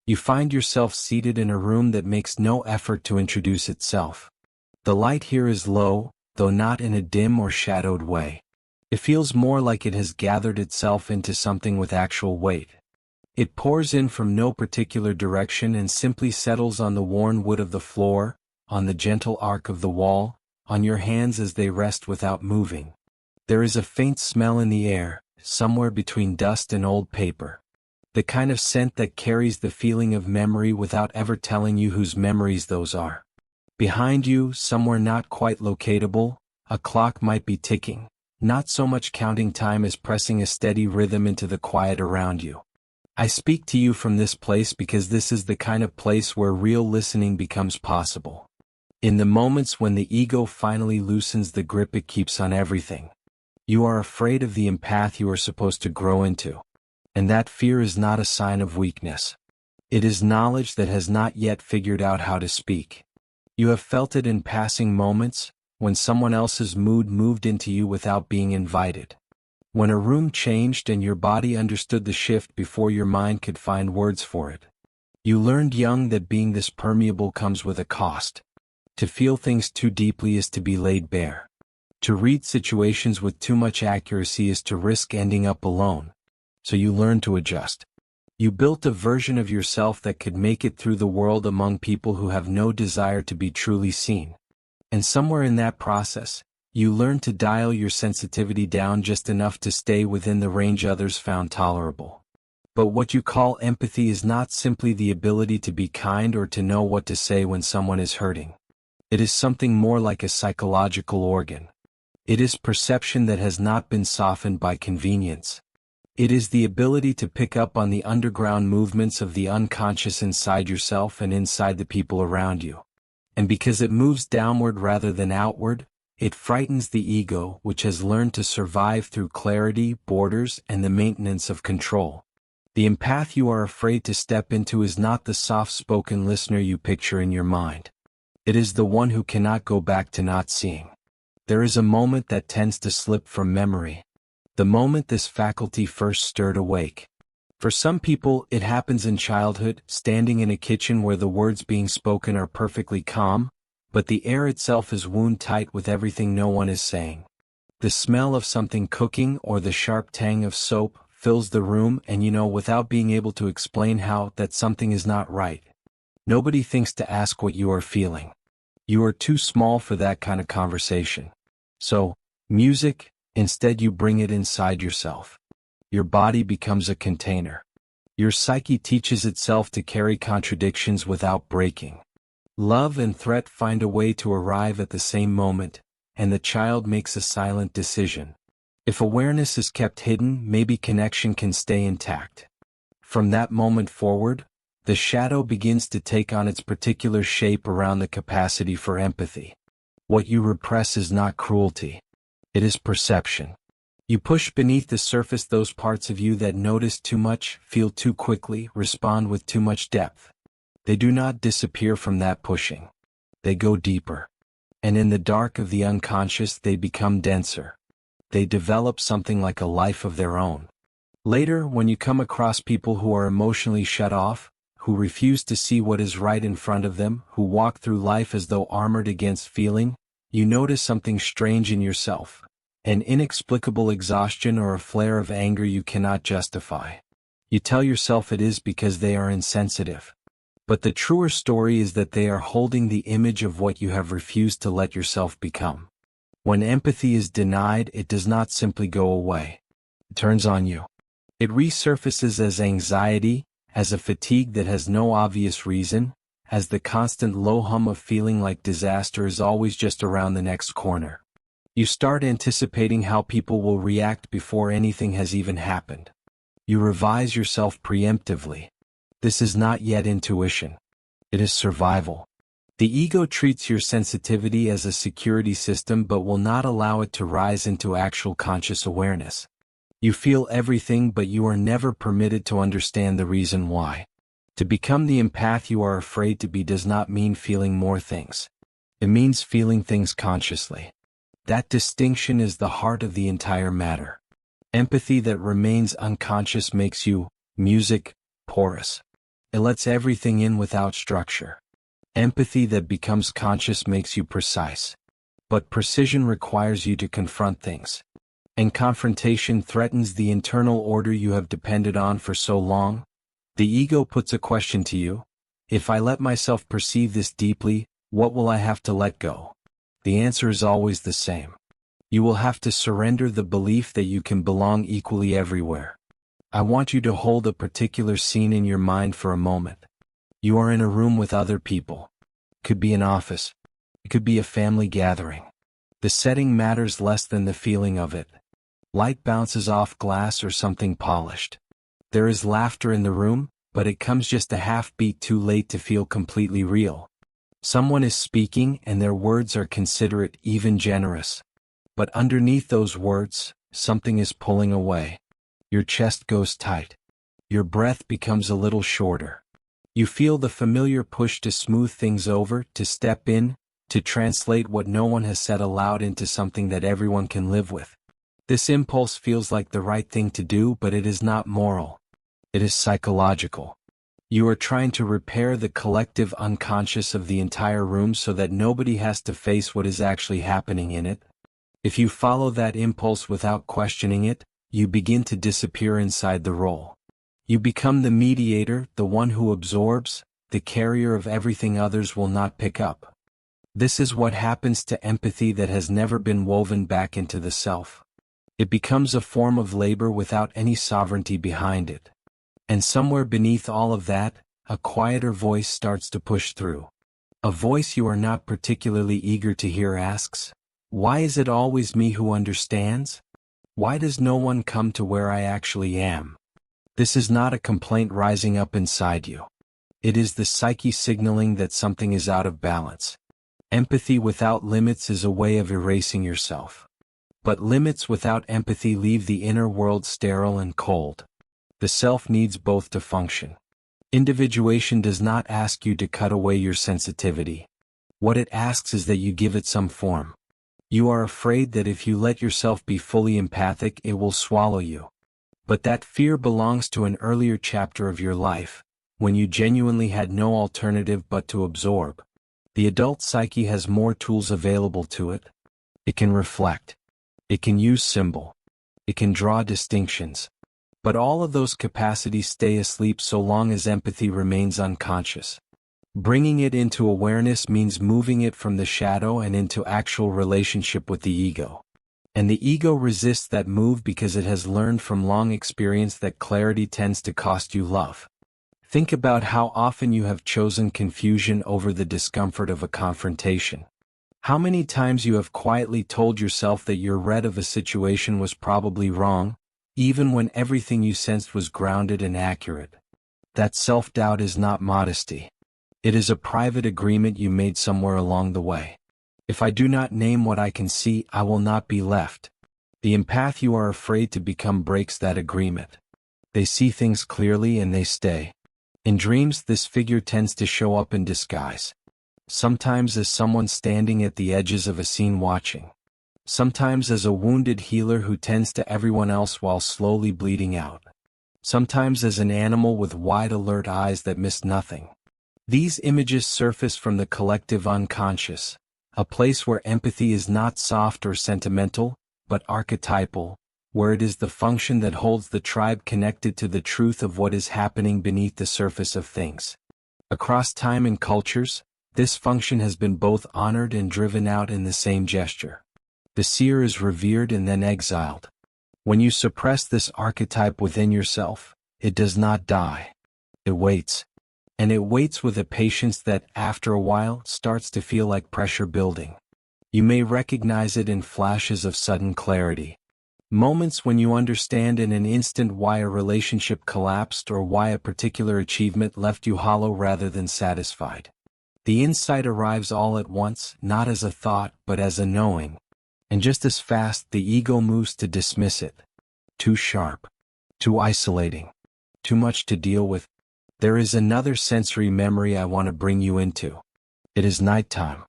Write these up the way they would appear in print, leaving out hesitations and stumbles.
You find yourself seated in a room that makes no effort to introduce itself. The light here is low, though not in a dim or shadowed way. It feels more like it has gathered itself into something with actual weight. It pours in from no particular direction and simply settles on the worn wood of the floor, on the gentle arc of the wall, on your hands as they rest without moving. There is a faint smell in the air, somewhere between dust and old paper. The kind of scent that carries the feeling of memory without ever telling you whose memories those are. Behind you, somewhere not quite locatable, a clock might be ticking, not so much counting time as pressing a steady rhythm into the quiet around you. I speak to you from this place because this is the kind of place where real listening becomes possible. In the moments when the ego finally loosens the grip it keeps on everything. You are afraid of the empath you are supposed to grow into. And that fear is not a sign of weakness. It is knowledge that has not yet figured out how to speak. You have felt it in passing moments, when someone else's mood moved into you without being invited. When a room changed and your body understood the shift before your mind could find words for it. You learned young that being this permeable comes with a cost. To feel things too deeply is to be laid bare. To read situations with too much accuracy is to risk ending up alone. So you learn to adjust. You built a version of yourself that could make it through the world among people who have no desire to be truly seen. And somewhere in that process, you learn to dial your sensitivity down just enough to stay within the range others found tolerable. But what you call empathy is not simply the ability to be kind or to know what to say when someone is hurting. It is something more like a psychological organ. It is perception that has not been softened by convenience. It is the ability to pick up on the underground movements of the unconscious inside yourself and inside the people around you. And because it moves downward rather than outward, it frightens the ego, which has learned to survive through clarity, borders, and the maintenance of control. The empath you are afraid to step into is not the soft-spoken listener you picture in your mind. It is the one who cannot go back to not seeing. There is a moment that tends to slip from memory. The moment this faculty first stirred awake. For some people, it happens in childhood, standing in a kitchen where the words being spoken are perfectly calm, but the air itself is wound-tight with everything no one is saying. The smell of something cooking or the sharp tang of soap fills the room and you know without being able to explain how that something is not right. Nobody thinks to ask what you are feeling. You are too small for that kind of conversation. So, music, instead you bring it inside yourself. Your body becomes a container. Your psyche teaches itself to carry contradictions without breaking. Love and threat find a way to arrive at the same moment, and the child makes a silent decision. If awareness is kept hidden, maybe connection can stay intact. From that moment forward, the shadow begins to take on its particular shape around the capacity for empathy. What you repress is not cruelty. It is perception. You push beneath the surface those parts of you that notice too much, feel too quickly, respond with too much depth. They do not disappear from that pushing. They go deeper. And in the dark of the unconscious they become denser. They develop something like a life of their own. Later, when you come across people who are emotionally shut off, who refuse to see what is right in front of them, who walk through life as though armored against feeling, you notice something strange in yourself. An inexplicable exhaustion or a flare of anger you cannot justify. You tell yourself it is because they are insensitive. But the truer story is that they are holding the image of what you have refused to let yourself become. When empathy is denied, it does not simply go away. It turns on you. It resurfaces as anxiety, as a fatigue that has no obvious reason, as the constant low hum of feeling like disaster is always just around the next corner. You start anticipating how people will react before anything has even happened. You revise yourself preemptively. This is not yet intuition. It is survival. The ego treats your sensitivity as a security system but will not allow it to rise into actual conscious awareness. You feel everything but you are never permitted to understand the reason why. To become the empath you are afraid to be does not mean feeling more things. It means feeling things consciously. That distinction is the heart of the entire matter. Empathy that remains unconscious makes you, music, porous. It lets everything in without structure. Empathy that becomes conscious makes you precise. But precision requires you to confront things. And confrontation threatens the internal order you have depended on for so long. The ego puts a question to you. If I let myself perceive this deeply, what will I have to let go? The answer is always the same. You will have to surrender the belief that you can belong equally everywhere. I want you to hold a particular scene in your mind for a moment. You are in a room with other people. It could be an office. It could be a family gathering. The setting matters less than the feeling of it. Light bounces off glass or something polished. There is laughter in the room, but it comes just a half beat too late to feel completely real. Someone is speaking and their words are considerate, even generous. But underneath those words, something is pulling away. Your chest goes tight. Your breath becomes a little shorter. You feel the familiar push to smooth things over, to step in, to translate what no one has said aloud into something that everyone can live with. This impulse feels like the right thing to do, but it is not moral. It is psychological. You are trying to repair the collective unconscious of the entire room so that nobody has to face what is actually happening in it. If you follow that impulse without questioning it, you begin to disappear inside the role. You become the mediator, the one who absorbs, the carrier of everything others will not pick up. This is what happens to empathy that has never been woven back into the self. It becomes a form of labor without any sovereignty behind it. And somewhere beneath all of that, a quieter voice starts to push through. A voice you are not particularly eager to hear asks, "Why is it always me who understands? Why does no one come to where I actually am?" This is not a complaint rising up inside you. It is the psyche signaling that something is out of balance. Empathy without limits is a way of erasing yourself. But limits without empathy leave the inner world sterile and cold. The self needs both to function. Individuation does not ask you to cut away your sensitivity. What it asks is that you give it some form. You are afraid that if you let yourself be fully empathic, it will swallow you. But that fear belongs to an earlier chapter of your life, when you genuinely had no alternative but to absorb. The adult psyche has more tools available to it. It can reflect. It can use symbol. It can draw distinctions. But all of those capacities stay asleep so long as empathy remains unconscious. Bringing it into awareness means moving it from the shadow and into actual relationship with the ego. And the ego resists that move because it has learned from long experience that clarity tends to cost you love. Think about how often you have chosen confusion over the discomfort of a confrontation. How many times you have quietly told yourself that your read of a situation was probably wrong, even when everything you sensed was grounded and accurate. That self-doubt is not modesty. It is a private agreement you made somewhere along the way. If I do not name what I can see, I will not be left. The empath you are afraid to become breaks that agreement. They see things clearly and they stay. In dreams, this figure tends to show up in disguise. Sometimes as someone standing at the edges of a scene watching. Sometimes as a wounded healer who tends to everyone else while slowly bleeding out. Sometimes as an animal with wide alert eyes that miss nothing. These images surface from the collective unconscious, a place where empathy is not soft or sentimental, but archetypal, where it is the function that holds the tribe connected to the truth of what is happening beneath the surface of things. Across time and cultures, this function has been both honored and driven out in the same gesture. The seer is revered and then exiled. When you suppress this archetype within yourself, it does not die. It waits. And it waits with a patience that, after a while, starts to feel like pressure building. You may recognize it in flashes of sudden clarity. Moments when you understand in an instant why a relationship collapsed or why a particular achievement left you hollow rather than satisfied. The insight arrives all at once, not as a thought, but as a knowing. And just as fast, the ego moves to dismiss it. Too sharp. Too isolating. Too much to deal with. There is another sensory memory I want to bring you into. It is nighttime.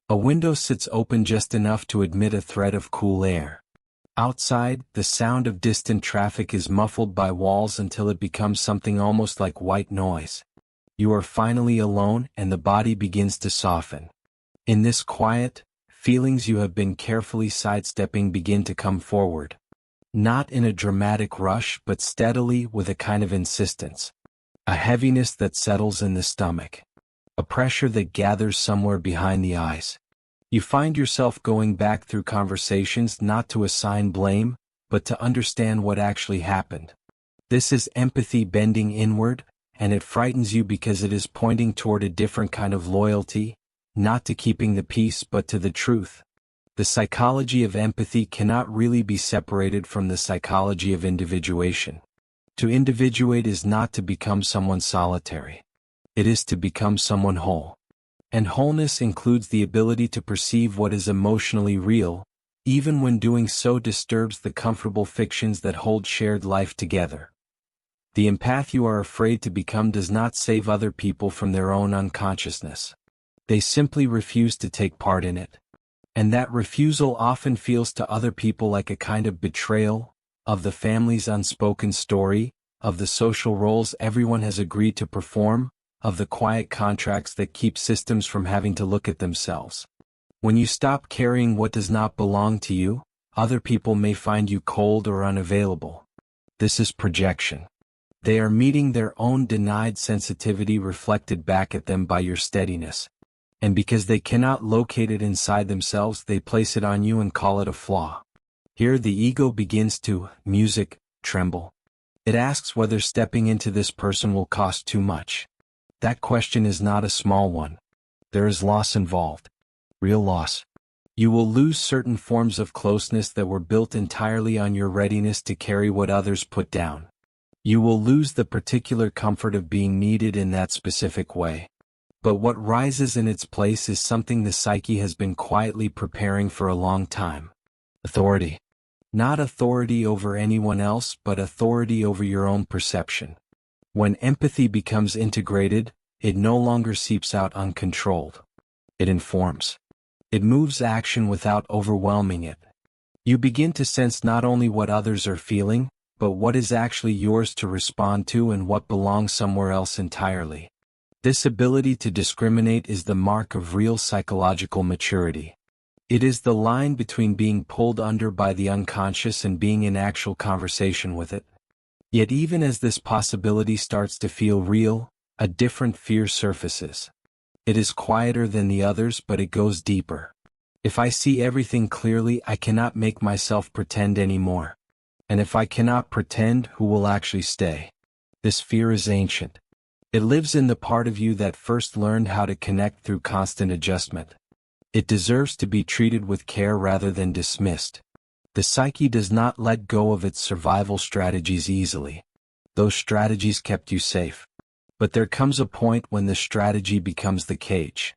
A window sits open just enough to admit a thread of cool air. Outside, the sound of distant traffic is muffled by walls until it becomes something almost like white noise. You are finally alone and the body begins to soften. In this quiet, feelings you have been carefully sidestepping begin to come forward. Not in a dramatic rush but steadily with a kind of insistence. A heaviness that settles in the stomach. A pressure that gathers somewhere behind the eyes. You find yourself going back through conversations not to assign blame, but to understand what actually happened. This is empathy bending inward, and it frightens you because it is pointing toward a different kind of loyalty, not to keeping the peace but to the truth. The psychology of empathy cannot really be separated from the psychology of individuation. To individuate is not to become someone solitary. It is to become someone whole. And wholeness includes the ability to perceive what is emotionally real, even when doing so disturbs the comfortable fictions that hold shared life together. The empath you are afraid to become does not save other people from their own unconsciousness. They simply refuse to take part in it. And that refusal often feels to other people like a kind of betrayal, of the family's unspoken story, of the social roles everyone has agreed to perform, of the quiet contracts that keep systems from having to look at themselves. When you stop carrying what does not belong to you, other people may find you cold or unavailable. This is projection. They are meeting their own denied sensitivity reflected back at them by your steadiness. And because they cannot locate it inside themselves, they place it on you and call it a flaw. Here the ego begins to, tremble. It asks whether stepping into this person will cost too much. That question is not a small one. There is loss involved. Real loss. You will lose certain forms of closeness that were built entirely on your readiness to carry what others put down. You will lose the particular comfort of being needed in that specific way. But what rises in its place is something the psyche has been quietly preparing for a long time. Authority. Not authority over anyone else, but authority over your own perception. When empathy becomes integrated, it no longer seeps out uncontrolled. It informs. It moves action without overwhelming it. You begin to sense not only what others are feeling, but what is actually yours to respond to and what belongs somewhere else entirely. This ability to discriminate is the mark of real psychological maturity. It is the line between being pulled under by the unconscious and being in actual conversation with it. Yet even as this possibility starts to feel real, a different fear surfaces. It is quieter than the others, but it goes deeper. If I see everything clearly, I cannot make myself pretend anymore. And if I cannot pretend, who will actually stay? This fear is ancient. It lives in the part of you that first learned how to connect through constant adjustment. It deserves to be treated with care rather than dismissed. The psyche does not let go of its survival strategies easily. Those strategies kept you safe. But there comes a point when the strategy becomes the cage.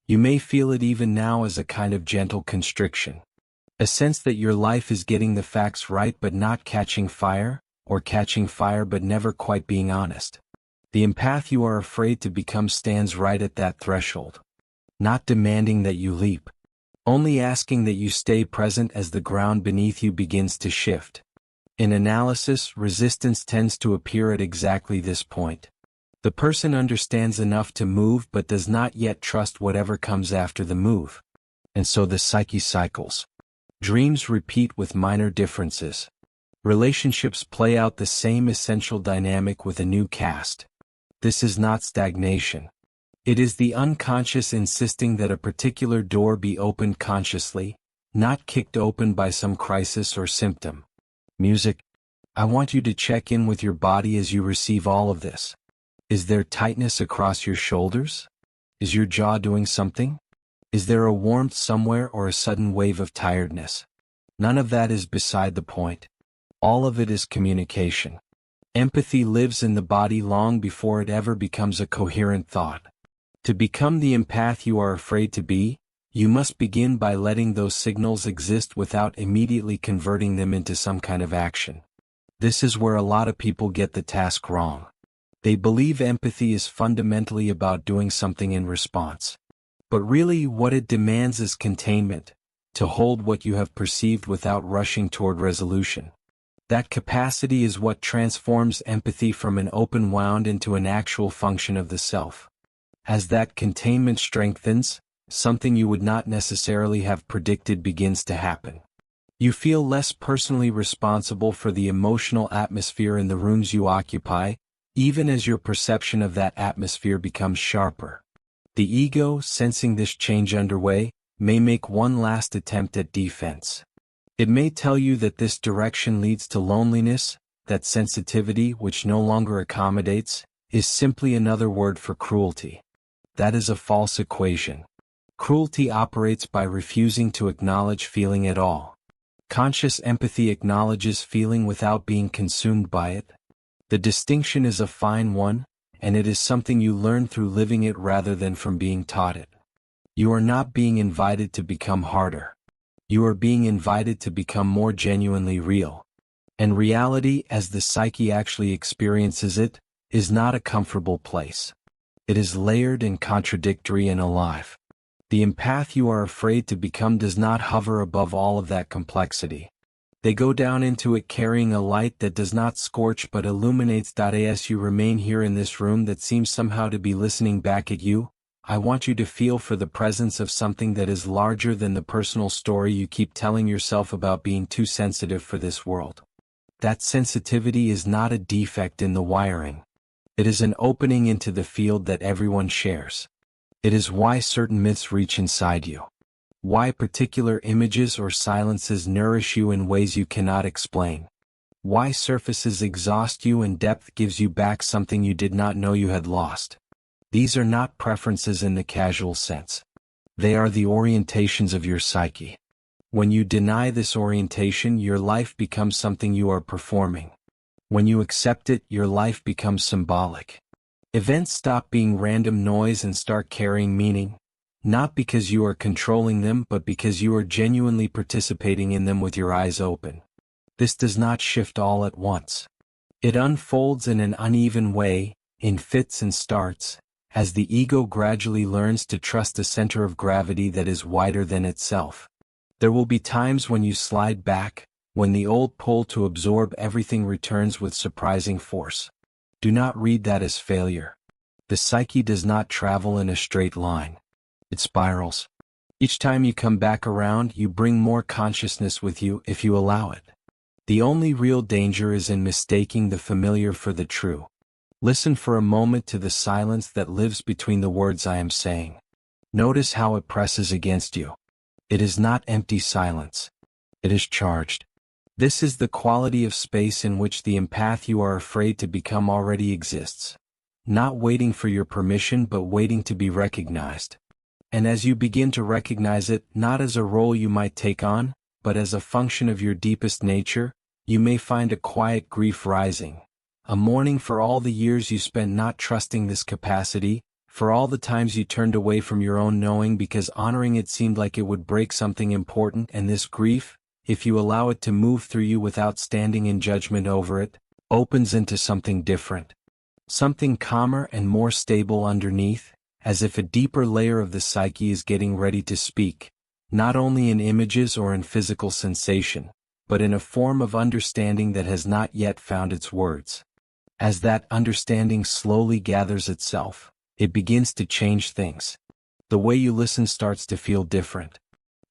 You may feel it even now as a kind of gentle constriction. A sense that your life is getting the facts right but not catching fire, or catching fire but never quite being honest. The empath you are afraid to become stands right at that threshold. Not demanding that you leap. Only asking that you stay present as the ground beneath you begins to shift. In analysis, resistance tends to appear at exactly this point. The person understands enough to move but does not yet trust whatever comes after the move. And so the psyche cycles. Dreams repeat with minor differences. Relationships play out the same essential dynamic with a new cast. This is not stagnation. It is the unconscious insisting that a particular door be opened consciously, not kicked open by some crisis or symptom. Music. I want you to check in with your body as you receive all of this. Is there tightness across your shoulders? Is your jaw doing something? Is there a warmth somewhere or a sudden wave of tiredness? None of that is beside the point. All of it is communication. Empathy lives in the body long before it ever becomes a coherent thought. To become the empath you are afraid to be, you must begin by letting those signals exist without immediately converting them into some kind of action. This is where a lot of people get the task wrong. They believe empathy is fundamentally about doing something in response. But really what it demands is containment, to hold what you have perceived without rushing toward resolution. That capacity is what transforms empathy from an open wound into an actual function of the self. As that containment strengthens, something you would not necessarily have predicted begins to happen. You feel less personally responsible for the emotional atmosphere in the rooms you occupy, even as your perception of that atmosphere becomes sharper. The ego, sensing this change underway, may make one last attempt at defense. It may tell you that this direction leads to loneliness, that sensitivity, which no longer accommodates, is simply another word for cruelty. That is a false equation. Cruelty operates by refusing to acknowledge feeling at all. Conscious empathy acknowledges feeling without being consumed by it. The distinction is a fine one, and it is something you learn through living it rather than from being taught it. You are not being invited to become harder. You are being invited to become more genuinely real. And reality, as the psyche actually experiences it, is not a comfortable place. It is layered and contradictory and alive. The empath you are afraid to become does not hover above all of that complexity. They go down into it carrying a light that does not scorch but illuminates. As you remain here in this room that seems somehow to be listening back at you, I want you to feel for the presence of something that is larger than the personal story you keep telling yourself about being too sensitive for this world. That sensitivity is not a defect in the wiring. It is an opening into the field that everyone shares. It is why certain myths reach inside you. Why particular images or silences nourish you in ways you cannot explain. Why surfaces exhaust you and depth gives you back something you did not know you had lost. These are not preferences in the casual sense. They are the orientations of your psyche. When you deny this orientation, your life becomes something you are performing. When you accept it, your life becomes symbolic. Events stop being random noise and start carrying meaning, not because you are controlling them but because you are genuinely participating in them with your eyes open. This does not shift all at once. It unfolds in an uneven way, in fits and starts, as the ego gradually learns to trust a center of gravity that is wider than itself. There will be times when you slide back, when the old pull to absorb everything returns with surprising force. Do not read that as failure. The psyche does not travel in a straight line. It spirals. Each time you come back around, you bring more consciousness with you if you allow it. The only real danger is in mistaking the familiar for the true. Listen for a moment to the silence that lives between the words I am saying. Notice how it presses against you. It is not empty silence. It is charged. This is the quality of space in which the empath you are afraid to become already exists. Not waiting for your permission but waiting to be recognized. And as you begin to recognize it, not as a role you might take on, but as a function of your deepest nature, you may find a quiet grief rising. A mourning for all the years you spent not trusting this capacity, for all the times you turned away from your own knowing because honoring it seemed like it would break something important, and this grief, if you allow it to move through you without standing in judgment over it, opens into something different. Something calmer and more stable underneath, as if a deeper layer of the psyche is getting ready to speak, not only in images or in physical sensation, but in a form of understanding that has not yet found its words. As that understanding slowly gathers itself, it begins to change things. The way you listen starts to feel different.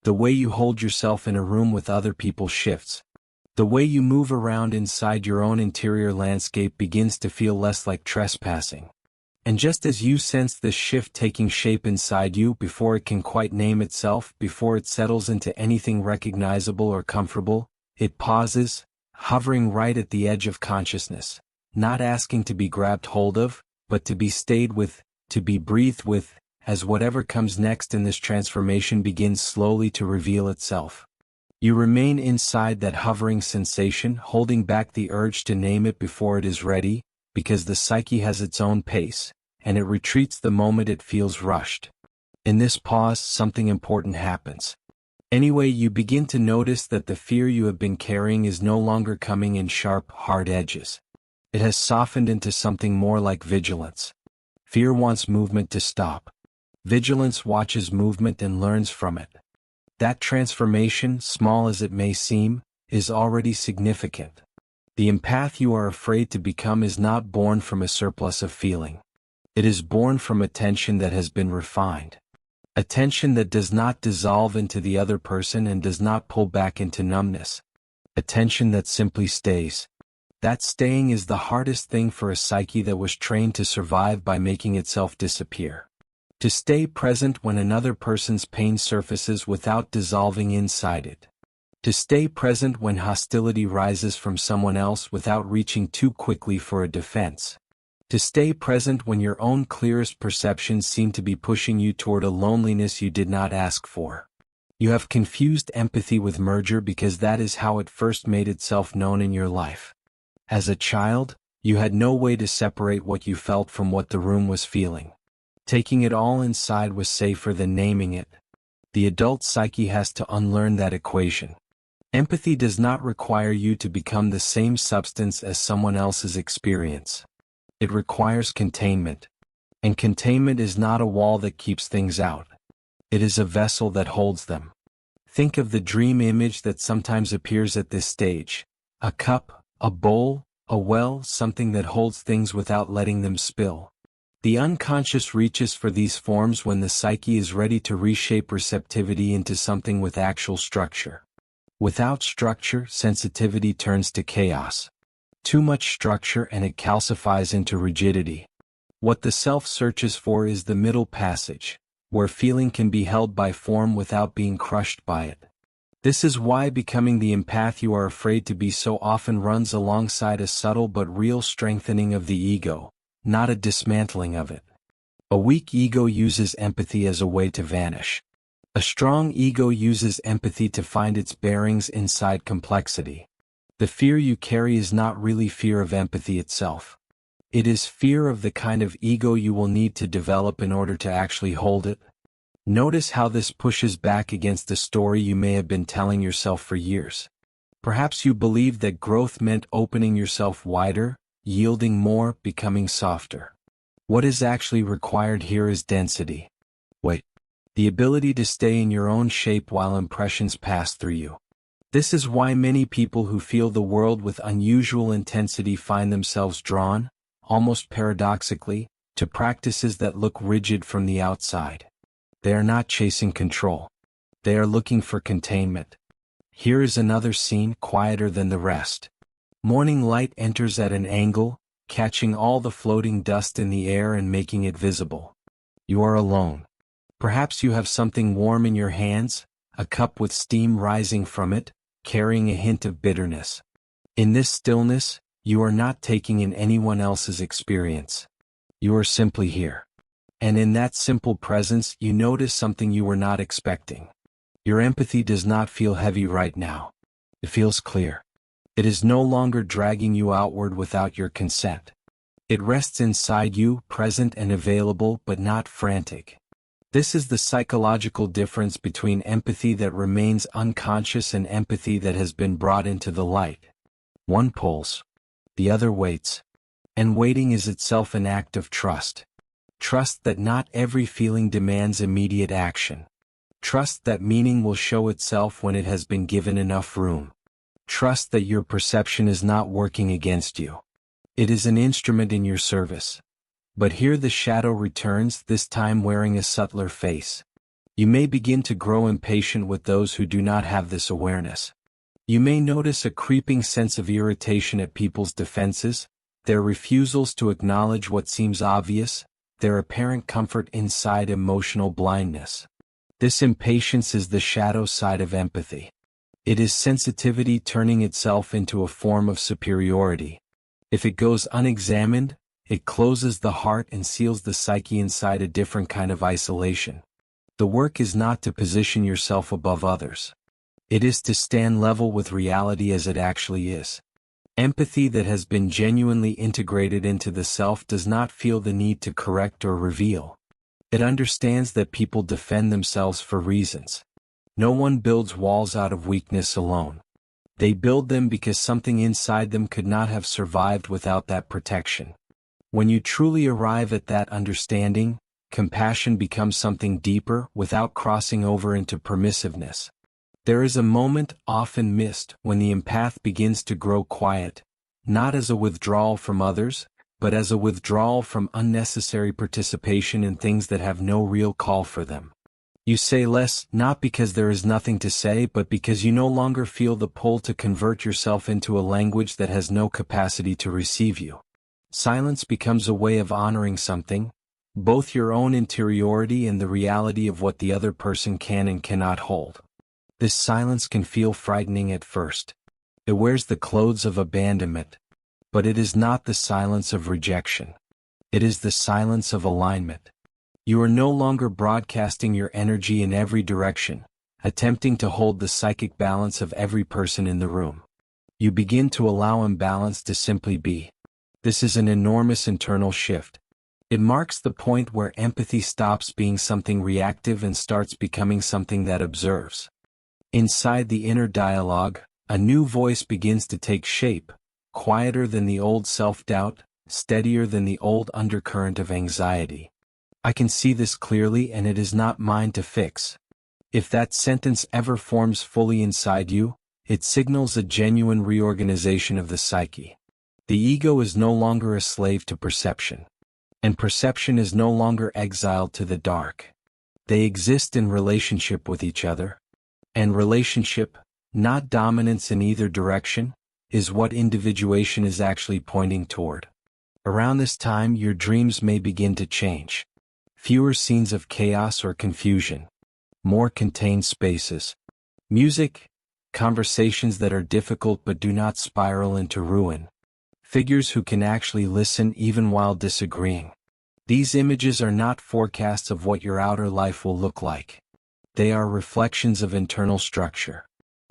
The way you hold yourself in a room with other people shifts. The way you move around inside your own interior landscape begins to feel less like trespassing. And just as you sense this shift taking shape inside you before it can quite name itself, before it settles into anything recognizable or comfortable, it pauses, hovering right at the edge of consciousness, not asking to be grabbed hold of, but to be stayed with, to be breathed with, as whatever comes next in this transformation begins slowly to reveal itself. You remain inside that hovering sensation, holding back the urge to name it before it is ready, because the psyche has its own pace, and it retreats the moment it feels rushed. In this pause, something important happens. Anyway, you begin to notice that the fear you have been carrying is no longer coming in sharp, hard edges. It has softened into something more like vigilance. Fear wants movement to stop. Vigilance watches movement and learns from it. That transformation, small as it may seem, is already significant. The empath you are afraid to become is not born from a surplus of feeling. It is born from attention that has been refined. Attention that does not dissolve into the other person and does not pull back into numbness. Attention that simply stays. That staying is the hardest thing for a psyche that was trained to survive by making itself disappear. To stay present when another person's pain surfaces without dissolving inside it. To stay present when hostility rises from someone else without reaching too quickly for a defense. To stay present when your own clearest perceptions seem to be pushing you toward a loneliness you did not ask for. You have confused empathy with merger because that is how it first made itself known in your life. As a child, you had no way to separate what you felt from what the room was feeling. Taking it all inside was safer than naming it. The adult psyche has to unlearn that equation. Empathy does not require you to become the same substance as someone else's experience. It requires containment. And containment is not a wall that keeps things out. It is a vessel that holds them. Think of the dream image that sometimes appears at this stage. A cup, a bowl, a well, something that holds things without letting them spill. The unconscious reaches for these forms when the psyche is ready to reshape receptivity into something with actual structure. Without structure, sensitivity turns to chaos. Too much structure and it calcifies into rigidity. What the self searches for is the middle passage, where feeling can be held by form without being crushed by it. This is why becoming the empath you are afraid to be so often runs alongside a subtle but real strengthening of the ego, not a dismantling of it. A weak ego uses empathy as a way to vanish. A strong ego uses empathy to find its bearings inside complexity. The fear you carry is not really fear of empathy itself. It is fear of the kind of ego you will need to develop in order to actually hold it. Notice how this pushes back against the story you may have been telling yourself for years. Perhaps you believed that growth meant opening yourself wider, yielding more, becoming softer. What is actually required here is density. Wait. The ability to stay in your own shape while impressions pass through you. This is why many people who feel the world with unusual intensity find themselves drawn, almost paradoxically, to practices that look rigid from the outside. They are not chasing control. They are looking for containment. Here is another scene quieter than the rest. Morning light enters at an angle, catching all the floating dust in the air and making it visible. You are alone. Perhaps you have something warm in your hands, a cup with steam rising from it, carrying a hint of bitterness. In this stillness, you are not taking in anyone else's experience. You are simply here. And in that simple presence you notice something you were not expecting. Your empathy does not feel heavy right now. It feels clear. It is no longer dragging you outward without your consent. It rests inside you, present and available but not frantic. This is the psychological difference between empathy that remains unconscious and empathy that has been brought into the light. One pulls. The other waits. And waiting is itself an act of trust. Trust that not every feeling demands immediate action. Trust that meaning will show itself when it has been given enough room. Trust that your perception is not working against you. It is an instrument in your service. But here the shadow returns, this time wearing a subtler face. You may begin to grow impatient with those who do not have this awareness. You may notice a creeping sense of irritation at people's defenses, their refusals to acknowledge what seems obvious, their apparent comfort inside emotional blindness. This impatience is the shadow side of empathy. It is sensitivity turning itself into a form of superiority. If it goes unexamined, it closes the heart and seals the psyche inside a different kind of isolation. The work is not to position yourself above others. It is to stand level with reality as it actually is. Empathy that has been genuinely integrated into the self does not feel the need to correct or reveal. It understands that people defend themselves for reasons. No one builds walls out of weakness alone. They build them because something inside them could not have survived without that protection. When you truly arrive at that understanding, compassion becomes something deeper without crossing over into permissiveness. There is a moment, often missed, when the empath begins to grow quiet, not as a withdrawal from others, but as a withdrawal from unnecessary participation in things that have no real call for them. You say less, not because there is nothing to say, but because you no longer feel the pull to convert yourself into a language that has no capacity to receive you. Silence becomes a way of honoring something, both your own interiority and the reality of what the other person can and cannot hold. This silence can feel frightening at first. It wears the clothes of abandonment, but it is not the silence of rejection. It is the silence of alignment. You are no longer broadcasting your energy in every direction, attempting to hold the psychic balance of every person in the room. You begin to allow imbalance to simply be. This is an enormous internal shift. It marks the point where empathy stops being something reactive and starts becoming something that observes. Inside the inner dialogue, a new voice begins to take shape, quieter than the old self-doubt, steadier than the old undercurrent of anxiety. I can see this clearly, and it is not mine to fix. If that sentence ever forms fully inside you, it signals a genuine reorganization of the psyche. The ego is no longer a slave to perception. And perception is no longer exiled to the dark. They exist in relationship with each other. And relationship, not dominance in either direction, is what individuation is actually pointing toward. Around this time, your dreams may begin to change. Fewer scenes of chaos or confusion. More contained spaces. Music, conversations that are difficult but do not spiral into ruin. Figures who can actually listen even while disagreeing. These images are not forecasts of what your outer life will look like. They are reflections of internal structure.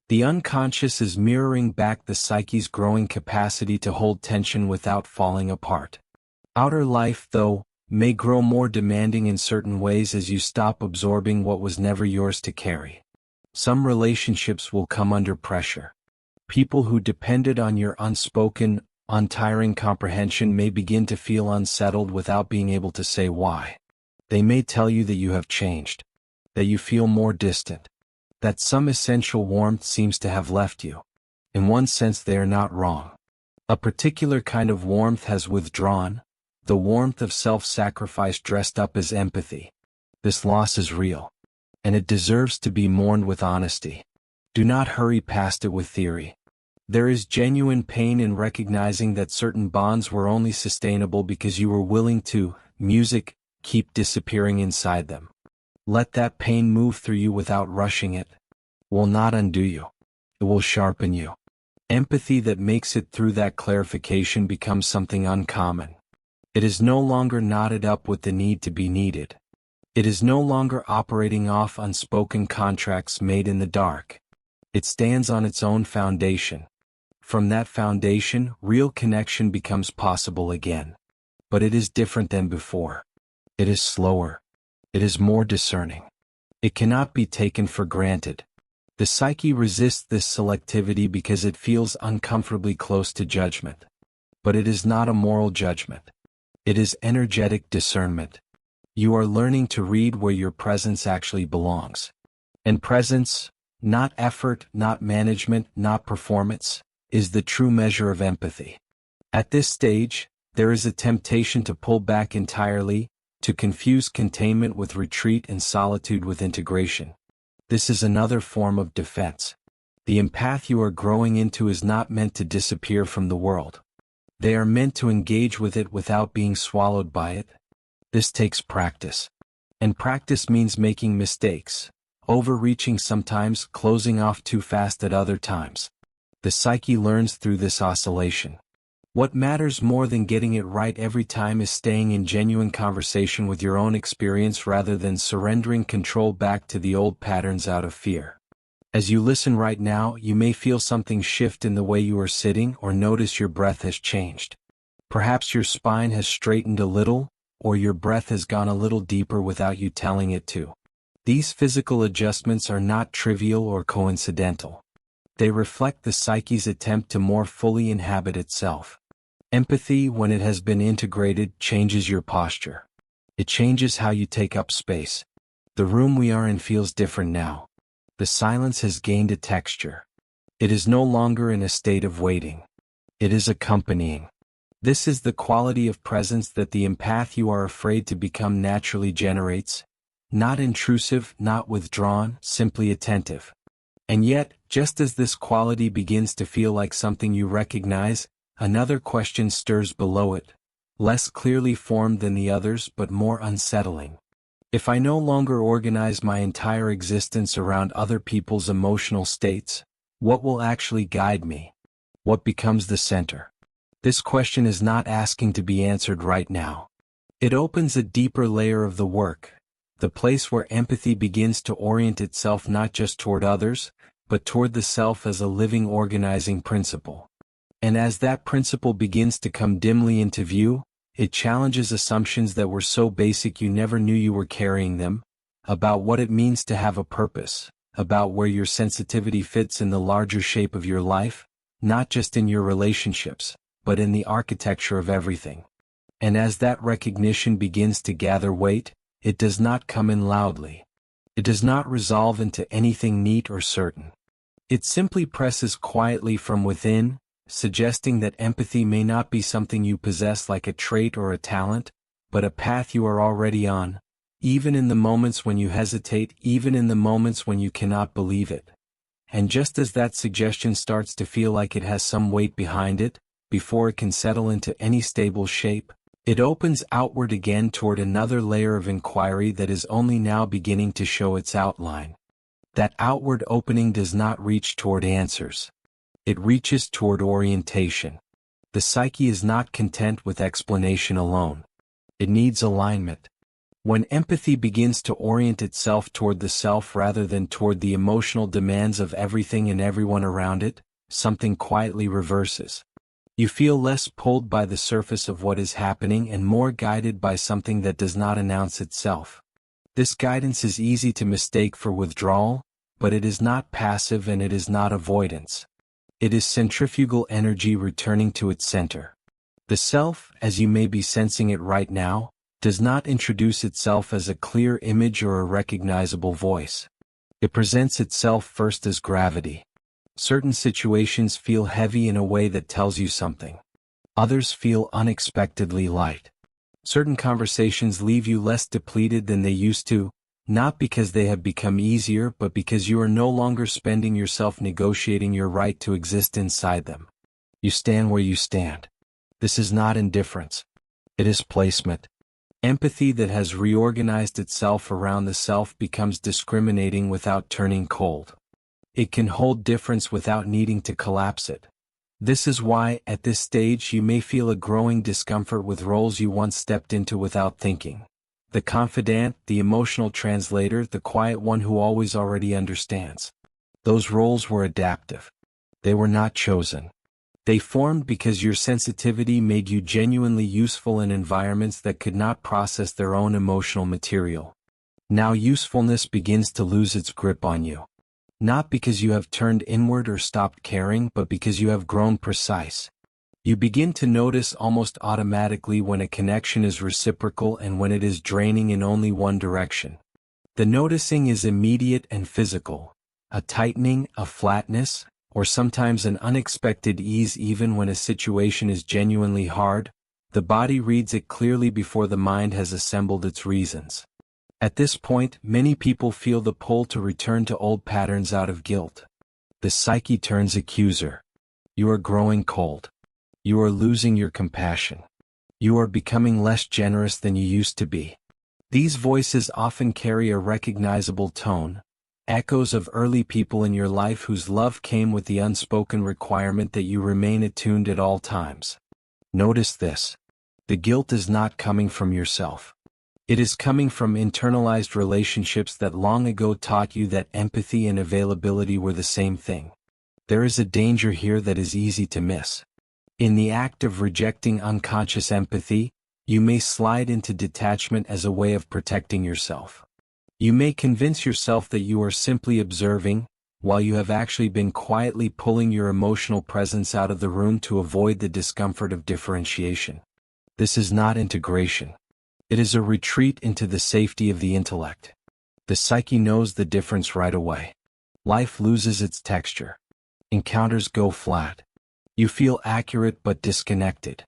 The unconscious is mirroring back the psyche's growing capacity to hold tension without falling apart. Outer life, though, may grow more demanding in certain ways as you stop absorbing what was never yours to carry. Some relationships will come under pressure. People who depended on your unspoken, untiring comprehension may begin to feel unsettled without being able to say why. They may tell you that you have changed, that you feel more distant, that some essential warmth seems to have left you. In one sense, they are not wrong. A particular kind of warmth has withdrawn, the warmth of self-sacrifice dressed up as empathy. This loss is real, and it deserves to be mourned with honesty. Do not hurry past it with theory. There is genuine pain in recognizing that certain bonds were only sustainable because you were willing to, keep disappearing inside them. Let that pain move through you without rushing it. It will not undo you. It will sharpen you. Empathy that makes it through that clarification becomes something uncommon. It is no longer knotted up with the need to be needed. It is no longer operating off unspoken contracts made in the dark. It stands on its own foundation. From that foundation, real connection becomes possible again. But it is different than before. It is slower. It is more discerning. It cannot be taken for granted. The psyche resists this selectivity because it feels uncomfortably close to judgment. But it is not a moral judgment. It is energetic discernment. You are learning to read where your presence actually belongs. And presence, not effort, not management, not performance, is the true measure of empathy. At this stage, there is a temptation to pull back entirely, to confuse containment with retreat and solitude with integration. This is another form of defense. The empath you are growing into is not meant to disappear from the world. They are meant to engage with it without being swallowed by it. This takes practice. And practice means making mistakes, overreaching sometimes, closing off too fast at other times. The psyche learns through this oscillation. What matters more than getting it right every time is staying in genuine conversation with your own experience rather than surrendering control back to the old patterns out of fear. As you listen right now, you may feel something shift in the way you are sitting or notice your breath has changed. Perhaps your spine has straightened a little, or your breath has gone a little deeper without you telling it to. These physical adjustments are not trivial or coincidental. They reflect the psyche's attempt to more fully inhabit itself. Empathy, when it has been integrated, changes your posture. It changes how you take up space. The room we are in feels different now. The silence has gained a texture. It is no longer in a state of waiting. It is accompanying. This is the quality of presence that the empath you are afraid to become naturally generates. Not intrusive, not withdrawn, simply attentive. And yet, just as this quality begins to feel like something you recognize, another question stirs below it, less clearly formed than the others but more unsettling. If I no longer organize my entire existence around other people's emotional states, what will actually guide me? What becomes the center? This question is not asking to be answered right now. It opens a deeper layer of the work, the place where empathy begins to orient itself not just toward others, but toward the self as a living organizing principle. And as that principle begins to come dimly into view, it challenges assumptions that were so basic you never knew you were carrying them, about what it means to have a purpose, about where your sensitivity fits in the larger shape of your life, not just in your relationships, but in the architecture of everything. And as that recognition begins to gather weight, it does not come in loudly. It does not resolve into anything neat or certain. It simply presses quietly from within, suggesting that empathy may not be something you possess like a trait or a talent, but a path you are already on, even in the moments when you hesitate, even in the moments when you cannot believe it. And just as that suggestion starts to feel like it has some weight behind it, before it can settle into any stable shape, it opens outward again toward another layer of inquiry that is only now beginning to show its outline. That outward opening does not reach toward answers. It reaches toward orientation. The psyche is not content with explanation alone. It needs alignment. When empathy begins to orient itself toward the self rather than toward the emotional demands of everything and everyone around it, something quietly reverses. You feel less pulled by the surface of what is happening and more guided by something that does not announce itself. This guidance is easy to mistake for withdrawal, but it is not passive and it is not avoidance. It is centrifugal energy returning to its center. The self, as you may be sensing it right now, does not introduce itself as a clear image or a recognizable voice. It presents itself first as gravity. Certain situations feel heavy in a way that tells you something. Others feel unexpectedly light. Certain conversations leave you less depleted than they used to, not because they have become easier but because you are no longer spending yourself negotiating your right to exist inside them. You stand where you stand. This is not indifference. It is placement. Empathy that has reorganized itself around the self becomes discriminating without turning cold. It can hold difference without needing to collapse it. This is why, at this stage, you may feel a growing discomfort with roles you once stepped into without thinking. The confidant, the emotional translator, the quiet one who always already understands. Those roles were adaptive. They were not chosen. They formed because your sensitivity made you genuinely useful in environments that could not process their own emotional material. Now usefulness begins to lose its grip on you. Not because you have turned inward or stopped caring, but because you have grown precise. You begin to notice almost automatically when a connection is reciprocal and when it is draining in only one direction. The noticing is immediate and physical. A tightening, a flatness, or sometimes an unexpected ease even when a situation is genuinely hard. The body reads it clearly before the mind has assembled its reasons. At this point, many people feel the pull to return to old patterns out of guilt. The psyche turns accuser. You are growing cold. You are losing your compassion. You are becoming less generous than you used to be. These voices often carry a recognizable tone, echoes of early people in your life whose love came with the unspoken requirement that you remain attuned at all times. Notice this. The guilt is not coming from yourself. It is coming from internalized relationships that long ago taught you that empathy and availability were the same thing. There is a danger here that is easy to miss. In the act of rejecting unconscious empathy, you may slide into detachment as a way of protecting yourself. You may convince yourself that you are simply observing, while you have actually been quietly pulling your emotional presence out of the room to avoid the discomfort of differentiation. This is not integration. It is a retreat into the safety of the intellect. The psyche knows the difference right away. Life loses its texture. Encounters go flat. You feel accurate but disconnected.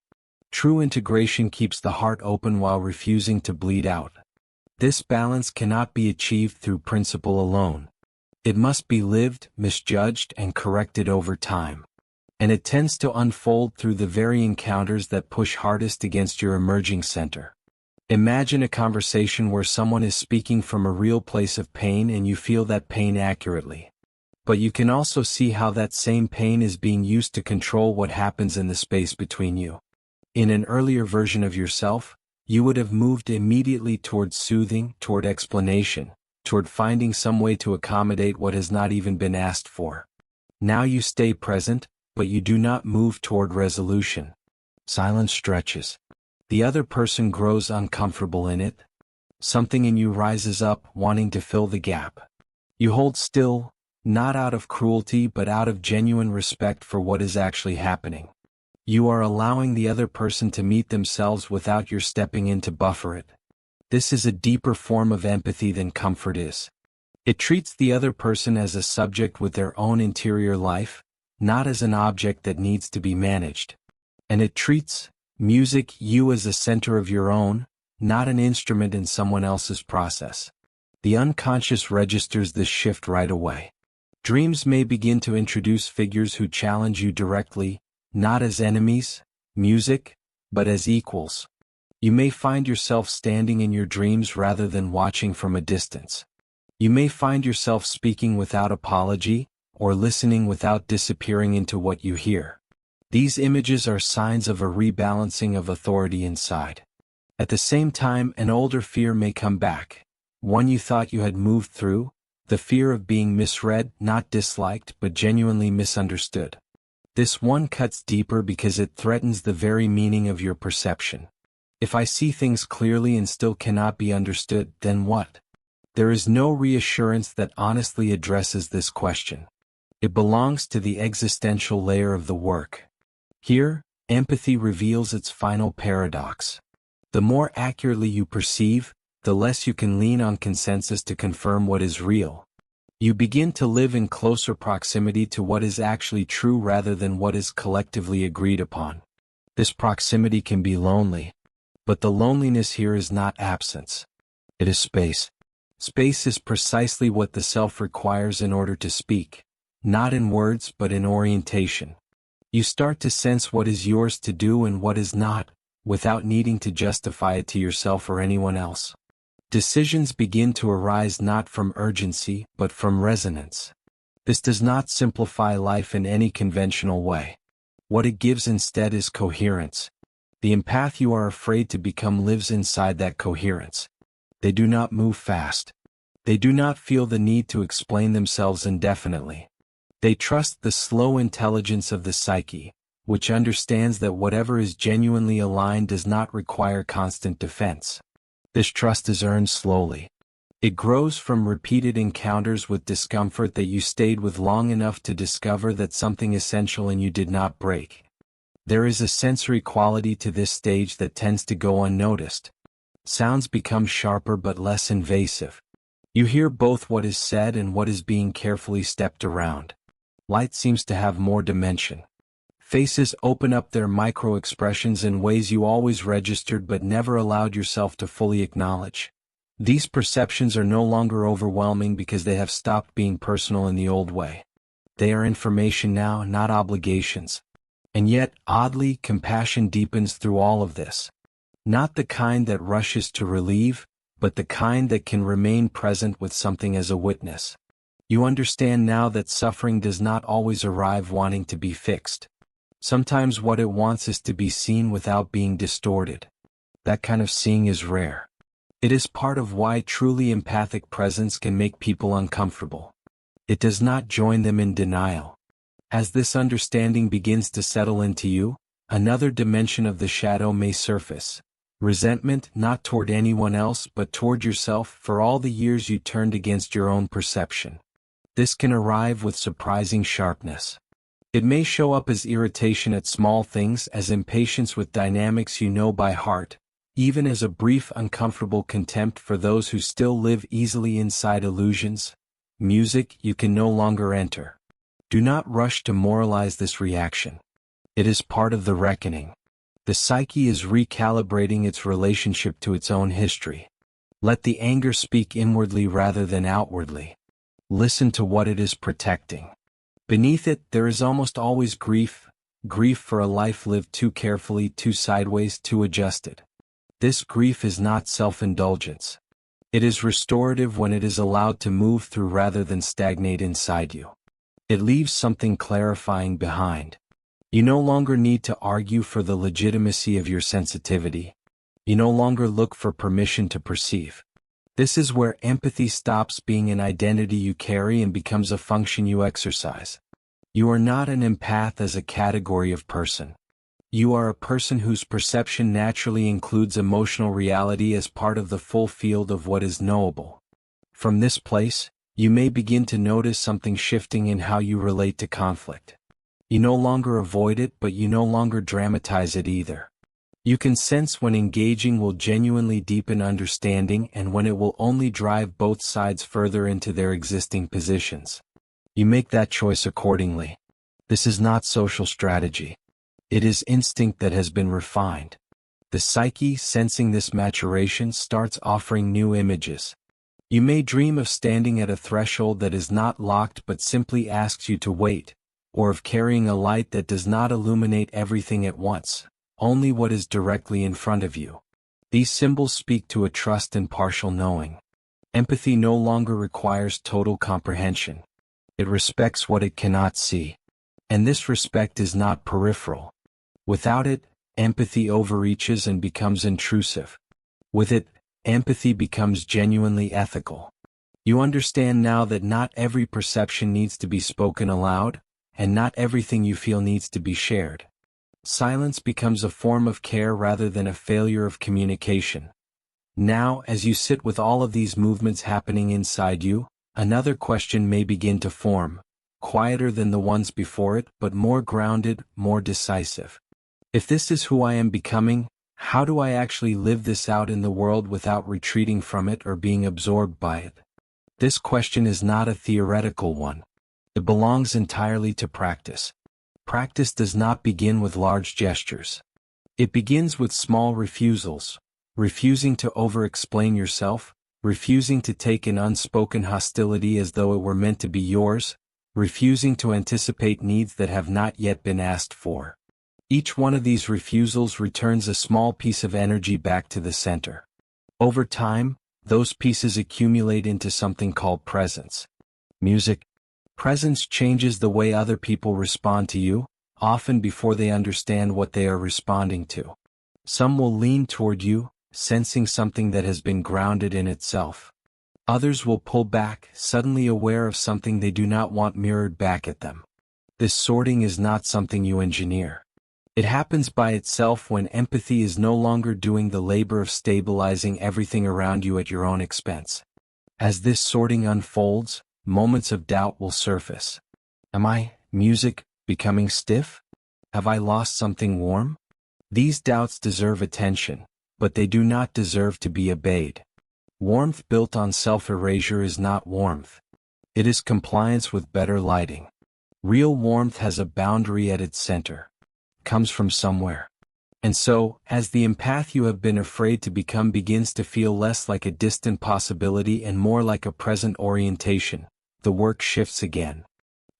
True integration keeps the heart open while refusing to bleed out. This balance cannot be achieved through principle alone. It must be lived, misjudged, and corrected over time. And it tends to unfold through the very encounters that push hardest against your emerging center. Imagine a conversation where someone is speaking from a real place of pain and you feel that pain accurately. But you can also see how that same pain is being used to control what happens in the space between you. In an earlier version of yourself, you would have moved immediately toward soothing, toward explanation, toward finding some way to accommodate what has not even been asked for. Now you stay present, but you do not move toward resolution. Silence stretches. The other person grows uncomfortable in it. Something in you rises up, wanting to fill the gap. You hold still, not out of cruelty but out of genuine respect for what is actually happening. You are allowing the other person to meet themselves without your stepping in to buffer it. This is a deeper form of empathy than comfort is. It treats the other person as a subject with their own interior life, not as an object that needs to be managed. And it treats you as a center of your own, not an instrument in someone else's process. The unconscious registers this shift right away. Dreams may begin to introduce figures who challenge you directly, not as enemies, but as equals. You may find yourself standing in your dreams rather than watching from a distance. You may find yourself speaking without apology, or listening without disappearing into what you hear. These images are signs of a rebalancing of authority inside. At the same time, an older fear may come back, one you thought you had moved through, the fear of being misread, not disliked but genuinely misunderstood. This one cuts deeper because it threatens the very meaning of your perception. If I see things clearly and still cannot be understood, then what? There is no reassurance that honestly addresses this question. It belongs to the existential layer of the work. Here, empathy reveals its final paradox. The more accurately you perceive, the less you can lean on consensus to confirm what is real. You begin to live in closer proximity to what is actually true rather than what is collectively agreed upon. This proximity can be lonely, but the loneliness here is not absence. It is space. Space is precisely what the self requires in order to speak, not in words but in orientation. You start to sense what is yours to do and what is not, without needing to justify it to yourself or anyone else. Decisions begin to arise not from urgency, but from resonance. This does not simplify life in any conventional way. What it gives instead is coherence. The empath you are afraid to become lives inside that coherence. They do not move fast. They do not feel the need to explain themselves indefinitely. They trust the slow intelligence of the psyche, which understands that whatever is genuinely aligned does not require constant defense. This trust is earned slowly. It grows from repeated encounters with discomfort that you stayed with long enough to discover that something essential in you did not break. There is a sensory quality to this stage that tends to go unnoticed. Sounds become sharper but less invasive. You hear both what is said and what is being carefully stepped around. Light seems to have more dimension. Faces open up their micro-expressions in ways you always registered but never allowed yourself to fully acknowledge. These perceptions are no longer overwhelming because they have stopped being personal in the old way. They are information now, not obligations. And yet, oddly, compassion deepens through all of this. Not the kind that rushes to relieve, but the kind that can remain present with something as a witness. You understand now that suffering does not always arrive wanting to be fixed. Sometimes what it wants is to be seen without being distorted. That kind of seeing is rare. It is part of why truly empathic presence can make people uncomfortable. It does not join them in denial. As this understanding begins to settle into you, another dimension of the shadow may surface. Resentment not toward anyone else but toward yourself for all the years you turned against your own perception. This can arrive with surprising sharpness. It may show up as irritation at small things, as impatience with dynamics you know by heart, even as a brief uncomfortable contempt for those who still live easily inside illusions, music you can no longer enter. Do not rush to moralize this reaction. It is part of the reckoning. The psyche is recalibrating its relationship to its own history. Let the anger speak inwardly rather than outwardly. Listen to what it is protecting. Beneath it, there is almost always grief for a life lived too carefully, too sideways, too adjusted. This grief is not self-indulgence. It is restorative when it is allowed to move through rather than stagnate inside you. It leaves something clarifying behind. You no longer need to argue for the legitimacy of your sensitivity. You no longer look for permission to perceive. This is where empathy stops being an identity you carry and becomes a function you exercise. You are not an empath as a category of person. You are a person whose perception naturally includes emotional reality as part of the full field of what is knowable. From this place, you may begin to notice something shifting in how you relate to conflict. You no longer avoid it, but you no longer dramatize it either. You can sense when engaging will genuinely deepen understanding and when it will only drive both sides further into their existing positions. You make that choice accordingly. This is not social strategy. It is instinct that has been refined. The psyche, sensing this maturation, starts offering new images. You may dream of standing at a threshold that is not locked but simply asks you to wait, or of carrying a light that does not illuminate everything at once, only what is directly in front of you. These symbols speak to a trust and partial knowing. Empathy no longer requires total comprehension. It respects what it cannot see. And this respect is not peripheral. Without it, empathy overreaches and becomes intrusive. With it, empathy becomes genuinely ethical. You understand now that not every perception needs to be spoken aloud, and not everything you feel needs to be shared. Silence becomes a form of care rather than a failure of communication. Now, as you sit with all of these movements happening inside you, another question may begin to form, quieter than the ones before it, but more grounded, more decisive. If this is who I am becoming, how do I actually live this out in the world without retreating from it or being absorbed by it? This question is not a theoretical one. It belongs entirely to practice. Practice does not begin with large gestures. It begins with small refusals, refusing to over-explain yourself, refusing to take an unspoken hostility as though it were meant to be yours, refusing to anticipate needs that have not yet been asked for. Each one of these refusals returns a small piece of energy back to the center. Over time, those pieces accumulate into something called presence. Music. Presence changes the way other people respond to you, often before they understand what they are responding to. Some will lean toward you, sensing something that has been grounded in itself. Others will pull back, suddenly aware of something they do not want mirrored back at them. This sorting is not something you engineer. It happens by itself when empathy is no longer doing the labor of stabilizing everything around you at your own expense. As this sorting unfolds, moments of doubt will surface. Am I, music, becoming stiff? Have I lost something warm? These doubts deserve attention, but they do not deserve to be obeyed. Warmth built on self-erasure is not warmth. It is compliance with better lighting. Real warmth has a boundary at its center. Comes from somewhere. And so, as the empath you have been afraid to become begins to feel less like a distant possibility and more like a present orientation, the work shifts again.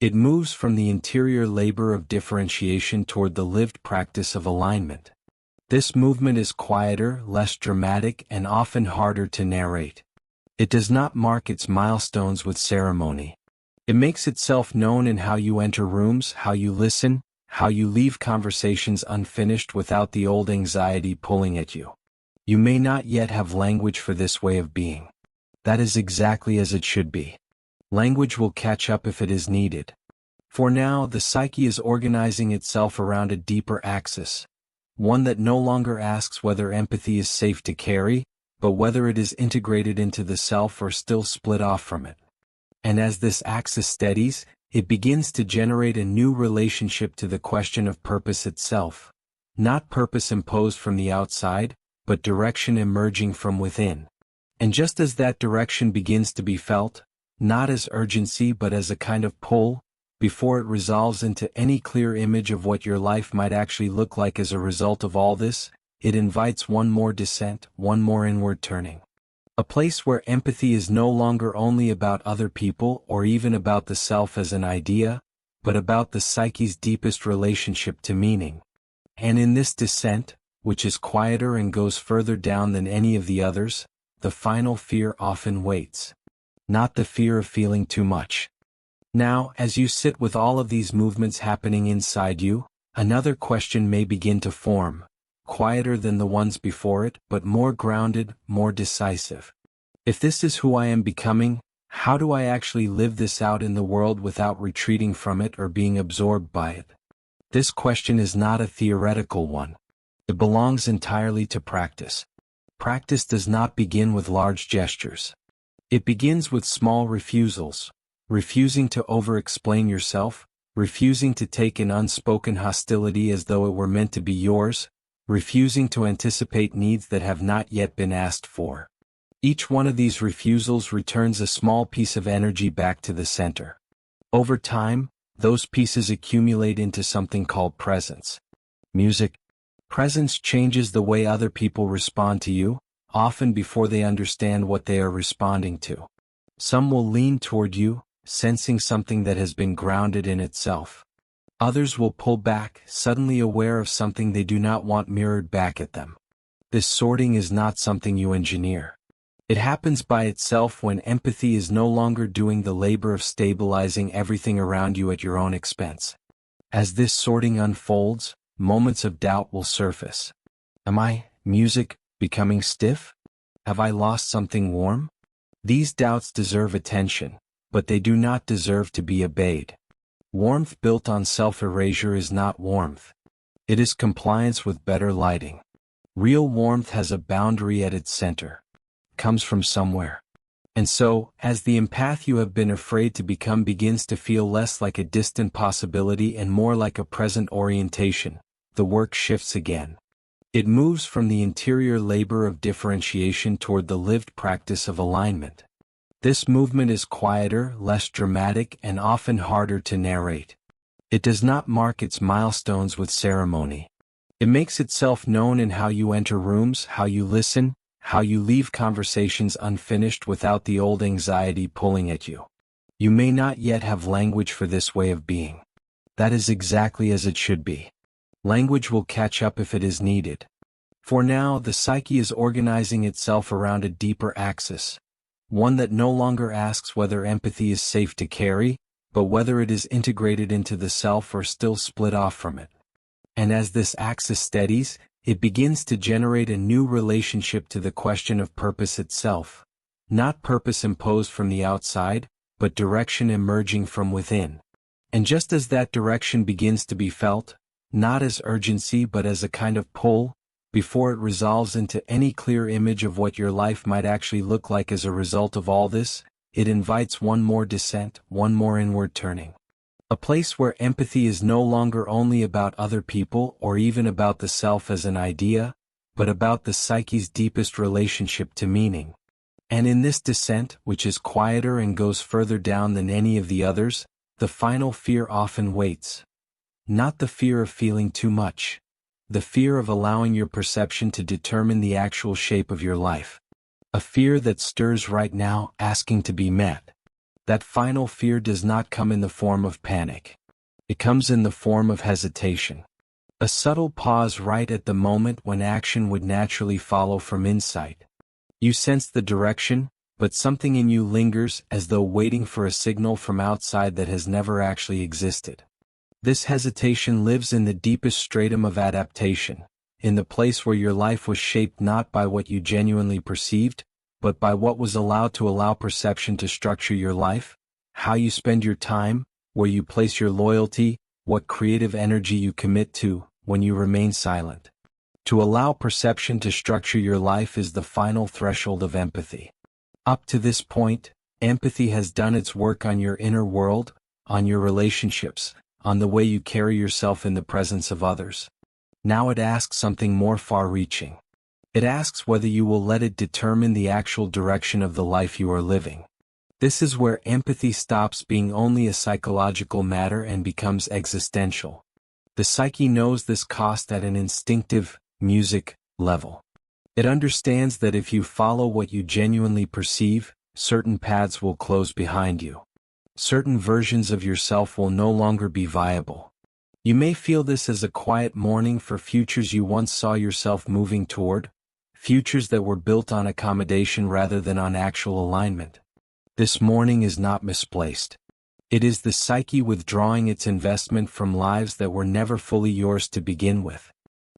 It moves from the interior labor of differentiation toward the lived practice of alignment. This movement is quieter, less dramatic, and often harder to narrate. It does not mark its milestones with ceremony. It makes itself known in how you enter rooms, how you listen, how you leave conversations unfinished without the old anxiety pulling at you. You may not yet have language for this way of being. That is exactly as it should be. Language will catch up if it is needed. For now, the psyche is organizing itself around a deeper axis, one that no longer asks whether empathy is safe to carry, but whether it is integrated into the self or still split off from it. And as this axis steadies, it begins to generate a new relationship to the question of purpose itself. Not purpose imposed from the outside, but direction emerging from within. And just as that direction begins to be felt, not as urgency but as a kind of pull, before it resolves into any clear image of what your life might actually look like as a result of all this, it invites one more descent, one more inward turning. A place where empathy is no longer only about other people or even about the self as an idea, but about the psyche's deepest relationship to meaning. And in this descent, which is quieter and goes further down than any of the others, the final fear often waits. Not the fear of feeling too much. Now, as you sit with all of these movements happening inside you, another question may begin to form, quieter than the ones before it, but more grounded, more decisive. If this is who I am becoming, how do I actually live this out in the world without retreating from it or being absorbed by it? This question is not a theoretical one. It belongs entirely to practice. Practice does not begin with large gestures. It begins with small refusals. Refusing to over-explain yourself, refusing to take an unspoken hostility as though it were meant to be yours, refusing to anticipate needs that have not yet been asked for. Each one of these refusals returns a small piece of energy back to the center. Over time, those pieces accumulate into something called presence. Music. Presence changes the way other people respond to you, often before they understand what they are responding to. Some will lean toward you, sensing something that has been grounded in itself. Others will pull back, suddenly aware of something they do not want mirrored back at them. This sorting is not something you engineer. It happens by itself when empathy is no longer doing the labor of stabilizing everything around you at your own expense. As this sorting unfolds, moments of doubt will surface. Am I, music, becoming stiff? Have I lost something warm? These doubts deserve attention, but they do not deserve to be obeyed. Warmth built on self-erasure is not warmth. It is compliance with better lighting. Real warmth has a boundary at its center. It comes from somewhere. And so, as the empath you have been afraid to become begins to feel less like a distant possibility and more like a present orientation, the work shifts again. It moves from the interior labor of differentiation toward the lived practice of alignment. This movement is quieter, less dramatic, and often harder to narrate. It does not mark its milestones with ceremony. It makes itself known in how you enter rooms, how you listen, how you leave conversations unfinished without the old anxiety pulling at you. You may not yet have language for this way of being. That is exactly as it should be. Language will catch up if it is needed. For now, the psyche is organizing itself around a deeper axis. One that no longer asks whether empathy is safe to carry, but whether it is integrated into the self or still split off from it. And as this axis steadies, it begins to generate a new relationship to the question of purpose itself. Not purpose imposed from the outside, but direction emerging from within. And just as that direction begins to be felt, not as urgency but as a kind of pull, before it resolves into any clear image of what your life might actually look like as a result of all this, it invites one more descent, one more inward turning. A place where empathy is no longer only about other people or even about the self as an idea, but about the psyche's deepest relationship to meaning. And in this descent, which is quieter and goes further down than any of the others, the final fear often waits. Not the fear of feeling too much. The fear of allowing your perception to determine the actual shape of your life. A fear that stirs right now, asking to be met. That final fear does not come in the form of panic. It comes in the form of hesitation. A subtle pause right at the moment when action would naturally follow from insight. You sense the direction, but something in you lingers as though waiting for a signal from outside that has never actually existed. This hesitation lives in the deepest stratum of adaptation, in the place where your life was shaped not by what you genuinely perceived, but by what was allowed to allow perception to structure your life, how you spend your time, where you place your loyalty, what creative energy you commit to, when you remain silent. To allow perception to structure your life is the final threshold of empathy. Up to this point, empathy has done its work on your inner world, on your relationships, on the way you carry yourself in the presence of others. Now it asks something more far-reaching. It asks whether you will let it determine the actual direction of the life you are living. This is where empathy stops being only a psychological matter and becomes existential. The psyche knows this cost at an instinctive, music, level. It understands that if you follow what you genuinely perceive, certain paths will close behind you. Certain versions of yourself will no longer be viable. You may feel this as a quiet mourning for futures you once saw yourself moving toward, futures that were built on accommodation rather than on actual alignment. This mourning is not misplaced. It is the psyche withdrawing its investment from lives that were never fully yours to begin with.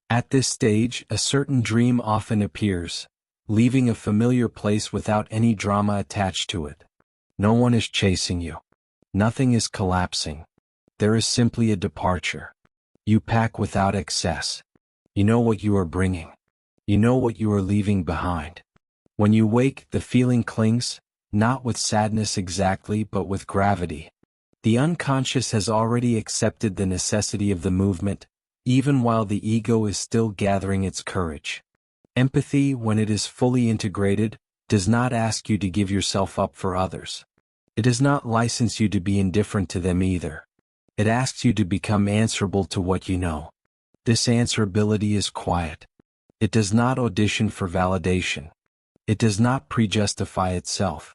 At this stage, a certain dream often appears, leaving a familiar place without any drama attached to it. No one is chasing you. Nothing is collapsing. There is simply a departure. You pack without excess. You know what you are bringing. You know what you are leaving behind. When you wake, the feeling clings, not with sadness exactly but with gravity. The unconscious has already accepted the necessity of the movement, even while the ego is still gathering its courage. Empathy, when it is fully integrated, does not ask you to give yourself up for others. It does not license you to be indifferent to them either. It asks you to become answerable to what you know. This answerability is quiet. It does not audition for validation. It does not pre-justify itself.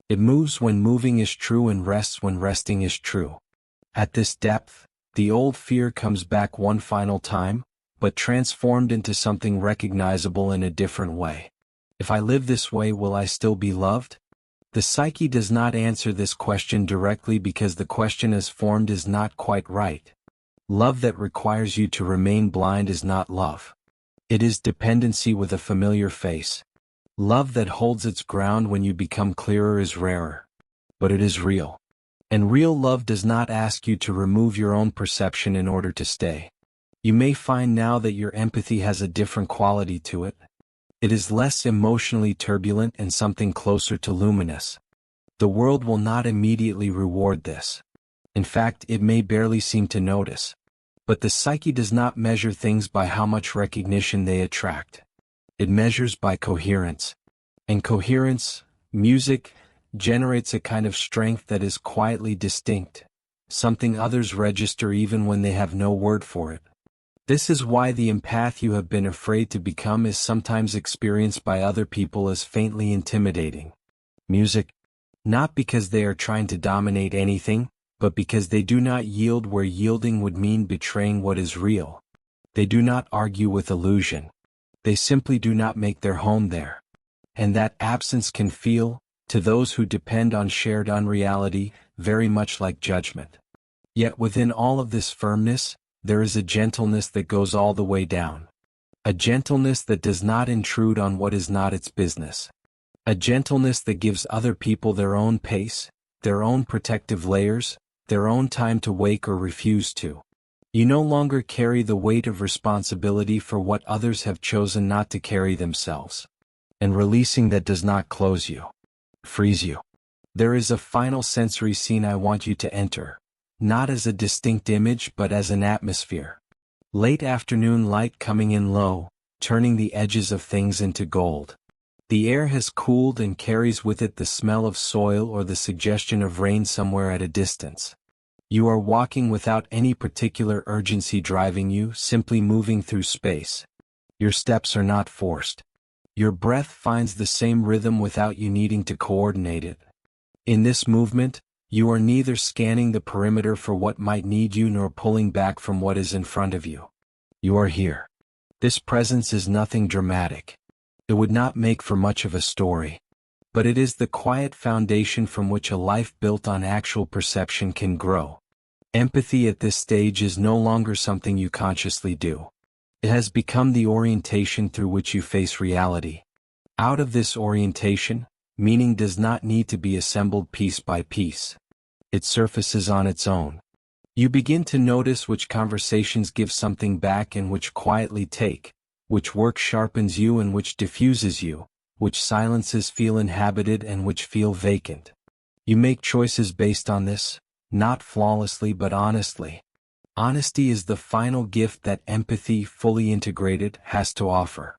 It moves when moving is true and rests when resting is true. At this depth, the old fear comes back one final time, but transformed into something recognizable in a different way. If I live this way, will I still be loved? The psyche does not answer this question directly because the question as formed is not quite right. Love that requires you to remain blind is not love. It is dependency with a familiar face. Love that holds its ground when you become clearer is rarer. But it is real. And real love does not ask you to remove your own perception in order to stay. You may find now that your empathy has a different quality to it. It is less emotionally turbulent and something closer to luminous. The world will not immediately reward this. In fact, it may barely seem to notice. But the psyche does not measure things by how much recognition they attract. It measures by coherence. And coherence, music, generates a kind of strength that is quietly distinct, something others register even when they have no word for it. This is why the empath you have been afraid to become is sometimes experienced by other people as faintly intimidating. Music, not because they are trying to dominate anything, but because they do not yield where yielding would mean betraying what is real. They do not argue with illusion. They simply do not make their home there. And that absence can feel, to those who depend on shared unreality, very much like judgment. Yet within all of this firmness, there is a gentleness that goes all the way down. A gentleness that does not intrude on what is not its business. A gentleness that gives other people their own pace, their own protective layers, their own time to wake or refuse to. You no longer carry the weight of responsibility for what others have chosen not to carry themselves. And releasing that does not close you, frees you. There is a final sensory scene I want you to enter, not as a distinct image but as an atmosphere. Late afternoon light coming in low, turning the edges of things into gold. The air has cooled and carries with it the smell of soil or the suggestion of rain somewhere at a distance. You are walking without any particular urgency driving you, simply moving through space. Your steps are not forced. Your breath finds the same rhythm without you needing to coordinate it. In this movement, you are neither scanning the perimeter for what might need you nor pulling back from what is in front of you. You are here. This presence is nothing dramatic. It would not make for much of a story. But it is the quiet foundation from which a life built on actual perception can grow. Empathy at this stage is no longer something you consciously do. It has become the orientation through which you face reality. Out of this orientation, meaning does not need to be assembled piece by piece. It surfaces on its own. You begin to notice which conversations give something back and which quietly take, which work sharpens you and which diffuses you, which silences feel inhabited and which feel vacant. You make choices based on this, not flawlessly but honestly. Honesty is the final gift that empathy, fully integrated, has to offer.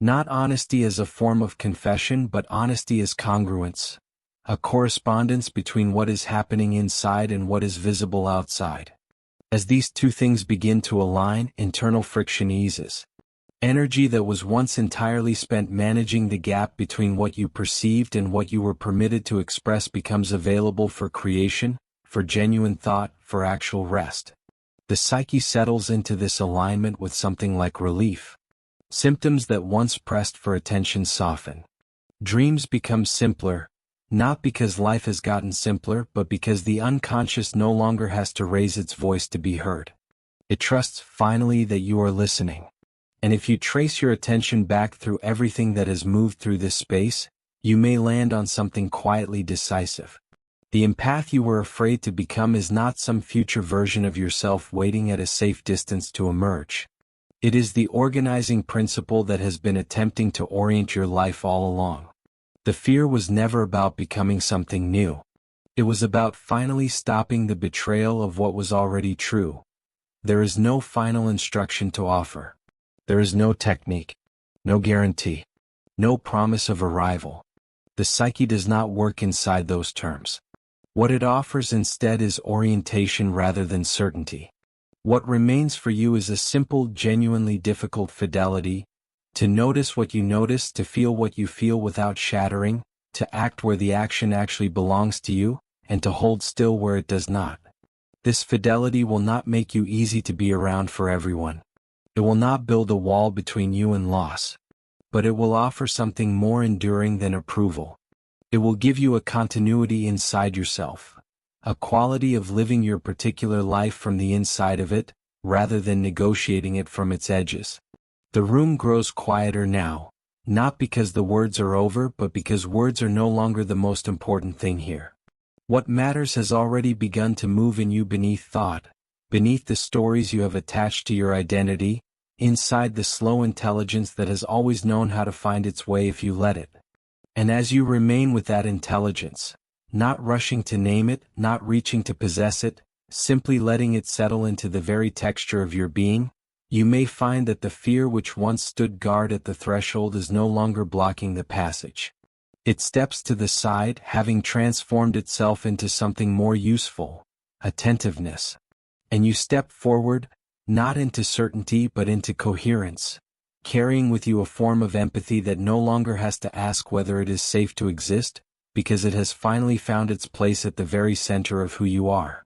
Not honesty as a form of confession but honesty as congruence, a correspondence between what is happening inside and what is visible outside. As these two things begin to align, internal friction eases. Energy that was once entirely spent managing the gap between what you perceived and what you were permitted to express becomes available for creation, for genuine thought, for actual rest. The psyche settles into this alignment with something like relief. Symptoms that once pressed for attention soften. Dreams become simpler, not because life has gotten simpler, but because the unconscious no longer has to raise its voice to be heard. It trusts finally that you are listening. And if you trace your attention back through everything that has moved through this space, you may land on something quietly decisive. The empath you were afraid to become is not some future version of yourself waiting at a safe distance to emerge. It is the organizing principle that has been attempting to orient your life all along. The fear was never about becoming something new. It was about finally stopping the betrayal of what was already true. There is no final instruction to offer. There is no technique, no guarantee, no promise of arrival. The psyche does not work inside those terms. What it offers instead is orientation rather than certainty. What remains for you is a simple, genuinely difficult fidelity, to notice what you notice, to feel what you feel without shattering, to act where the action actually belongs to you, and to hold still where it does not. This fidelity will not make you easy to be around for everyone. It will not build a wall between you and loss. But it will offer something more enduring than approval. It will give you a continuity inside yourself, a quality of living your particular life from the inside of it, rather than negotiating it from its edges. The room grows quieter now, not because the words are over, but because words are no longer the most important thing here. What matters has already begun to move in you beneath thought, beneath the stories you have attached to your identity, inside the slow intelligence that has always known how to find its way if you let it. And as you remain with that intelligence, not rushing to name it, not reaching to possess it, simply letting it settle into the very texture of your being, you may find that the fear which once stood guard at the threshold is no longer blocking the passage. It steps to the side, having transformed itself into something more useful, attentiveness. And you step forward, not into certainty but into coherence, carrying with you a form of empathy that no longer has to ask whether it is safe to exist, because it has finally found its place at the very center of who you are.